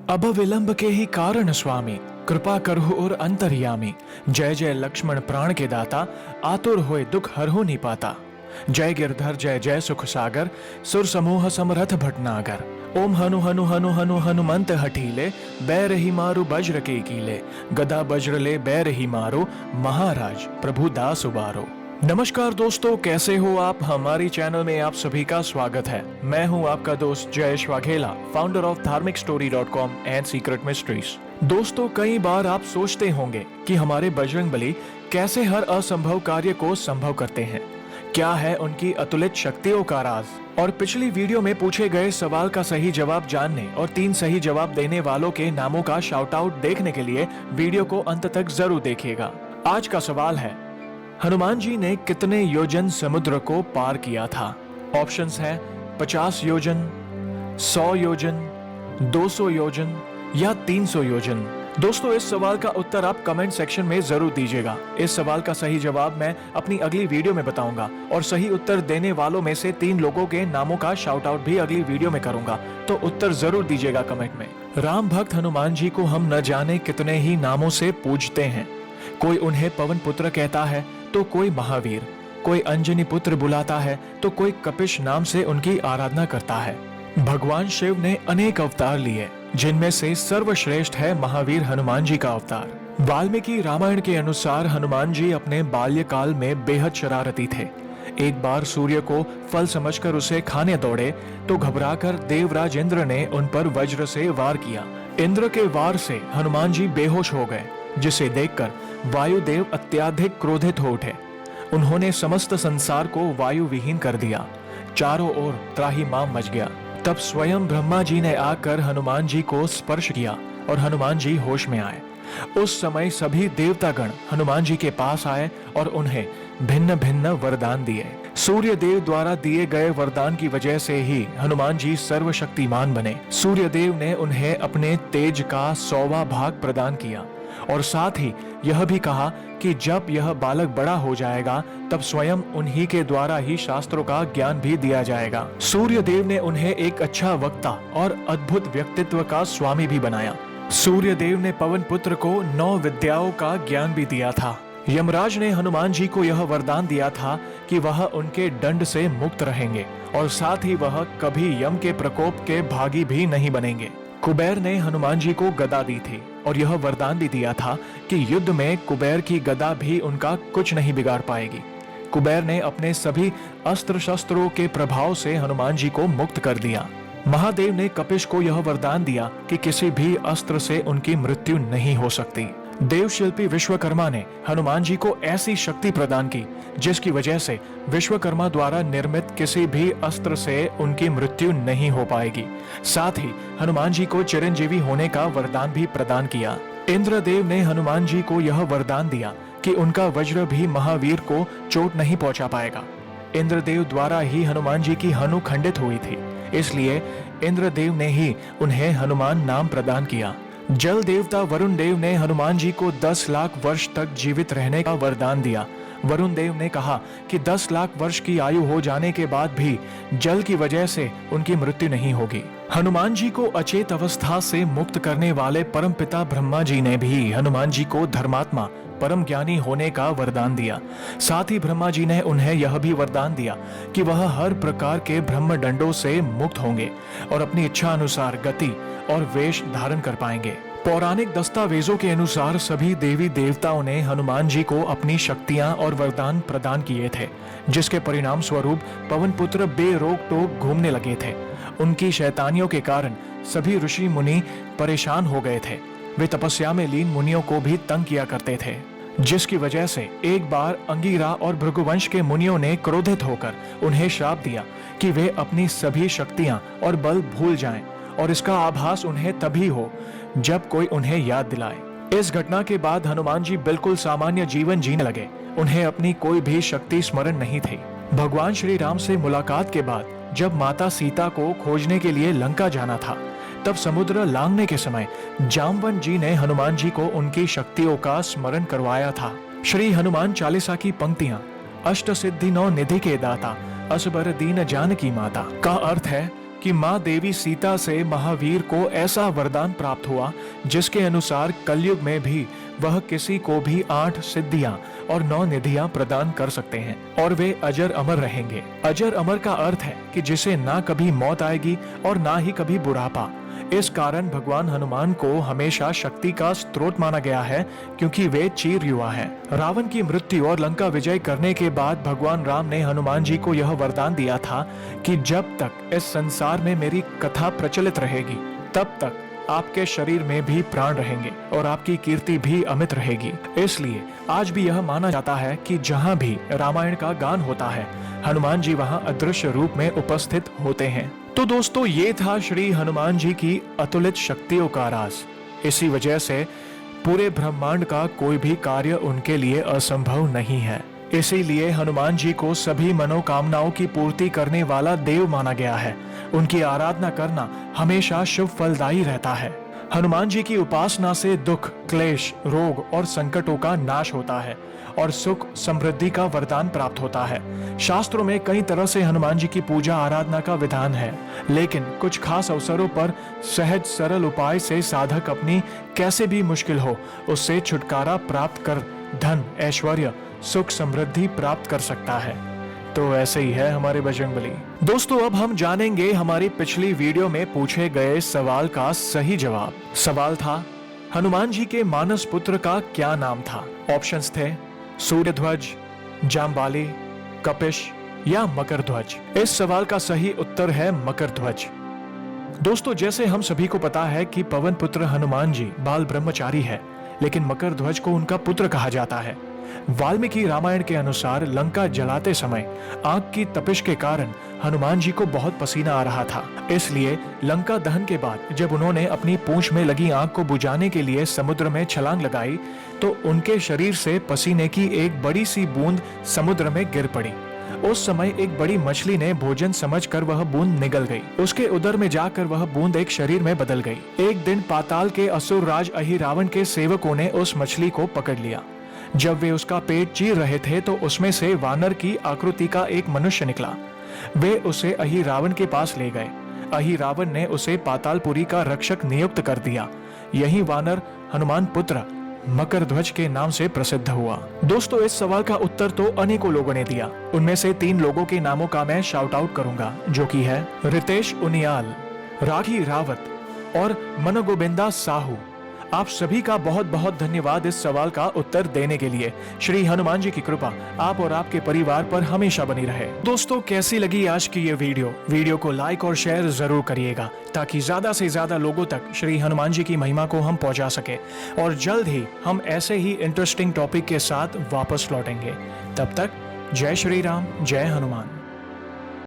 अब विलंब के ही कारण स्वामी, कृपा करहु और अंतर्यामी। जय जय लक्ष्मण प्राण के दाता, आतुर होए दुख हरहु निपाता। जय गिरधर जय जय सुख सागर, सुर समूह समरथ भटनागर। ओम हनु हनु हनु हनु हनुमंत हठीले, बैर ही मारु वज्र के कीले। गदा वज्र ले बैर ही मारो, महाराज प्रभु दास उबारो। नमस्कार दोस्तों, कैसे हो आप? हमारी चैनल में आप सभी का स्वागत है। मैं हूं आपका दोस्त जयेश वाघेला, फाउंडर ऑफ धार्मिकस्टोरी.com एंड सीक्रेट मिस्ट्रीज। दोस्तों, कई बार आप सोचते होंगे कि हमारे बजरंगबली कैसे हर असंभव कार्य को संभव करते हैं। क्या है उनकी अतुलित शक्तियों का राज? और पिछली वीडियो में पूछे गए सवाल का सही जवाब जानने और 3 सही जवाब देने वालों के नामों का शाउट आउट देखने के लिए वीडियो को अंत तक जरूर देखिएगा। आज का सवाल है, हनुमान जी ने कितने योजन समुद्र को पार किया था? ऑप्शंस हैं 50 योजन, 100 योजन, 200 योजन या 300 योजन। दोस्तों, इस सवाल का उत्तर आप कमेंट सेक्शन में जरूर दीजिएगा। इस सवाल का सही जवाब मैं अपनी अगली वीडियो में बताऊंगा और सही उत्तर देने वालों में से 3 लोगों के नामों का शाउट आउट भी अगली वीडियो में करूंगा, तो उत्तर जरूर दीजिएगा कमेंट में। राम भक्त हनुमान जी को हम न जाने कितने ही नामों से पूजते हैं। कोई उन्हें पवन पुत्र कहता है तो कोई महावीर, कोई अंजनी पुत्र बुलाता है तो कोई कपिश नाम से उनकी आराधना करता है। भगवान शिव ने अनेक अवतार लिए, जिनमें से सर्वश्रेष्ठ है महावीर हनुमान जी का अवतार। वाल्मीकि रामायण के अनुसार हनुमान जी अपने बाल्यकाल में बेहद शरारती थे। एक बार सूर्य को फल समझकर उसे खाने दौड़े तो घबराकर देवराज इंद्र ने उन पर वज्र से वार किया। इंद्र के वार से हनुमान जी बेहोश हो गए, जिसे देखकर वायुदेव अत्याधिक क्रोधित हो उठे। उन्होंने समस्त संसार को वायु विहीन कर दिया। चारों ओर त्राहिमाम मच गया। तब स्वयं ब्रह्मा जी ने आकर हनुमान जी को स्पर्श किया और हनुमान जी होश में आए। उस समय सभी देवतागण हनुमान जी के पास आए और उन्हें भिन्न भिन्न वरदान दिए। सूर्य देव द्वारा दिए गए वरदान की वजह से ही हनुमान जी सर्वशक्तिमान बने। सूर्य देव ने उन्हें अपने तेज का 100वां भाग प्रदान किया और साथ ही यह भी कहा कि जब यह बालक बड़ा हो जाएगा तब स्वयं उन्हीं के द्वारा ही शास्त्रों का ज्ञान भी दिया जाएगा। सूर्य देव ने उन्हें एक अच्छा वक्ता और अद्भुत व्यक्तित्व का स्वामी भी बनाया। सूर्य देव ने पवन पुत्र को 9 विद्याओं का ज्ञान भी दिया था। यमराज ने हनुमान जी को यह वरदान दिया था कि वह उनके दंड से मुक्त रहेंगे और साथ ही वह कभी यम के प्रकोप के भागी भी नहीं बनेंगे। कुबेर ने हनुमान जी को गदा दी थी और यह वरदान भी दिया था कि युद्ध में कुबेर की गदा भी उनका कुछ नहीं बिगाड़ पाएगी। कुबेर ने अपने सभी अस्त्र शस्त्रों के प्रभाव से हनुमान जी को मुक्त कर दिया। महादेव ने कपिश को यह वरदान दिया कि किसी भी अस्त्र से उनकी मृत्यु नहीं हो सकती। देवशिल्पी विश्वकर्मा ने हनुमान जी को ऐसी शक्ति प्रदान की जिसकी वजह से विश्वकर्मा द्वारा निर्मित किसी भी अस्त्र से उनकी मृत्यु नहीं हो पाएगी। साथ ही हनुमान जी को चिरंजीवी होने का वरदान भी प्रदान किया। इंद्रदेव ने हनुमान जी को यह वरदान दिया कि उनका वज्र भी महावीर को चोट नहीं पहुंचा पाएगा। इंद्रदेव द्वारा ही हनुमान जी की हनु खंडित हुई थी, इसलिए इंद्रदेव ने ही उन्हें हनुमान नाम प्रदान किया। जल देवता वरुण देव ने हनुमान जी को 10 लाख वर्ष तक जीवित रहने का वरदान दिया। वरुण देव ने कहा कि 10 लाख वर्ष की आयु हो जाने के बाद भी जल की वजह से उनकी मृत्यु नहीं होगी। हनुमान जी को अचेत अवस्था से मुक्त करने वाले परमपिता ब्रह्मा जी ने भी हनुमान जी को धर्मात्मा परम ज्ञानी होने का वरदान दिया। साथ ही ब्रह्मा जी ने उन्हें यह भी वरदान दिया कि वह हर प्रकार के ब्रह्म दंडों से मुक्त होंगे और अपनी इच्छा अनुसार गति और वेश धारण कर पाएंगे। पौराणिक दस्तावेजों के अनुसार सभी देवी देवताओं ने हनुमान जी को अपनी शक्तियां और वरदान प्रदान किए थे, जिसके परिणाम स्वरूप पवन पुत्र बेरोक टोक घूमने लगे थे। उनकी शैतानियों के कारण सभी ऋषि मुनि परेशान हो गए थे। वे तपस्या में लीन मुनियों को भी तंग किया करते थे, जिसकी वजह से एक बार अंगिरा और भृगुवंश के मुनियों ने क्रोधित होकर उन्हें श्राप दिया कि वे अपनी सभी शक्तियां और बल भूल जाएं और इसका आभास उन्हें तभी हो जब कोई उन्हें याद दिलाए। इस घटना के बाद हनुमान जी बिल्कुल सामान्य जीवन जीने लगे। उन्हें अपनी कोई भी शक्ति स्मरण नहीं थी। भगवान श्री राम से मुलाकात के बाद जब माता सीता को खोजने के लिए लंका जाना था, तब समुद्र लांघने के समय जामवंत जी ने हनुमान जी को उनकी शक्तियों का स्मरण करवाया था। श्री हनुमान चालीसा की पंक्तियां, अष्ट सिद्धि नौ निधि के दाता, असबर दीन जानकी माता, का अर्थ है कि माँ देवी सीता से महावीर को ऐसा वरदान प्राप्त हुआ जिसके अनुसार कलयुग में भी वह किसी को भी 8 सिद्धियां और 9 निधियां प्रदान कर सकते हैं और वे अजर अमर रहेंगे। अजर अमर का अर्थ है कि जिसे ना कभी मौत आएगी और ना ही कभी बुढ़ापा। इस कारण भगवान हनुमान को हमेशा शक्ति का स्रोत माना गया है, क्योंकि वे चीर युवा हैं। रावण की मृत्यु और लंका विजय करने के बाद भगवान राम ने हनुमान जी को यह वरदान दिया था कि जब तक इस संसार में मेरी कथा प्रचलित रहेगी तब तक आपके शरीर में भी प्राण रहेंगे और आपकी कीर्ति भी अमित रहेगी। इसलिए आज भी यह माना जाता है कि जहाँ भी रामायण का गान होता है, हनुमान जी वहाँ अदृश्य रूप में उपस्थित होते हैं। तो दोस्तों, ये था श्री हनुमान जी की अतुलित शक्तियों का राज। इसी वजह से पूरे ब्रह्मांड का कोई भी कार्य उनके लिए असंभव नहीं है। इसीलिए हनुमान जी को सभी मनोकामनाओं की पूर्ति करने वाला देव माना गया है। उनकी आराधना करना हमेशा शुभ फलदायी रहता है। हनुमान जी की उपासना से दुख, क्लेश, रोग और संकटों का नाश होता है और सुख समृद्धि का वरदान प्राप्त होता है। शास्त्रों में कई तरह से हनुमान जी की पूजा आराधना का विधान है, लेकिन कुछ खास अवसरों पर सहज सरल उपाय से साधक अपनी कैसे भी मुश्किल हो उससे छुटकारा प्राप्त कर धन, ऐश्वर्य, सुख समृद्धि प्राप्त कर सकता है। तो ऐसे ही है हमारे बजरंगबली। दोस्तों, अब हम जानेंगे हमारी पिछली वीडियो में पूछे गए सवाल का सही जवाब। सवाल था, हनुमान जी के मानस पुत्र का क्या नाम था? ऑप्शंस थे सूर्यध्वज, जाम्बाली, कपिश या मकरध्वज। इस सवाल का सही उत्तर है मकरध्वज। दोस्तों, जैसे हम सभी को पता है कि पवन पुत्र हनुमान जी बाल ब्रह्मचारी है, लेकिन मकरध्वज को उनका पुत्र कहा जाता है। वाल्मीकि रामायण के अनुसार लंका जलाते समय आग की तपिश के कारण हनुमान जी को बहुत पसीना आ रहा था। इसलिए लंका दहन के बाद जब उन्होंने अपनी पूंछ में लगी आग को बुझाने के लिए समुद्र में छलांग लगाई तो उनके शरीर से पसीने की एक बड़ी सी बूंद समुद्र में गिर पड़ी। उस समय एक बड़ी मछली ने भोजन समझकर वह बूंद निगल गई। उसके उदर में जाकर वह बूंद एक शरीर में बदल गई। एक दिन पाताल के असुर राज अहिरावण के सेवकों ने उस मछली को पकड़ लिया। जब वे उसका पेट चीर रहे थे तो उसमें से वानर की आकृति का एक मनुष्य निकला। वे उसे अहिरावण के पास ले गए। अहिरावण ने उसे पातालपुरी का रक्षक नियुक्त कर दिया। यही वानर हनुमान पुत्र मकरध्वज के नाम से प्रसिद्ध हुआ। दोस्तों, इस सवाल का उत्तर तो अनेकों लोगों ने दिया। उनमें से 3 लोगों के नामों का मैं शाउट आउट करूंगा, जो कि है रितेश उनियाल, राखी रावत और मनोगोविंदा साहू। आप सभी का बहुत बहुत धन्यवाद इस सवाल का उत्तर देने के लिए। श्री हनुमान जी की कृपा आप और आपके परिवार पर हमेशा बनी रहे। दोस्तों, कैसी लगी आज की ये वीडियो को लाइक और शेयर जरूर करिएगा, ताकि ज्यादा से ज्यादा लोगों तक श्री हनुमान जी की महिमा को हम पहुंचा सके। और जल्द ही हम ऐसे ही इंटरेस्टिंग टॉपिक के साथ वापस लौटेंगे। तब तक जय श्री राम, जय हनुमान।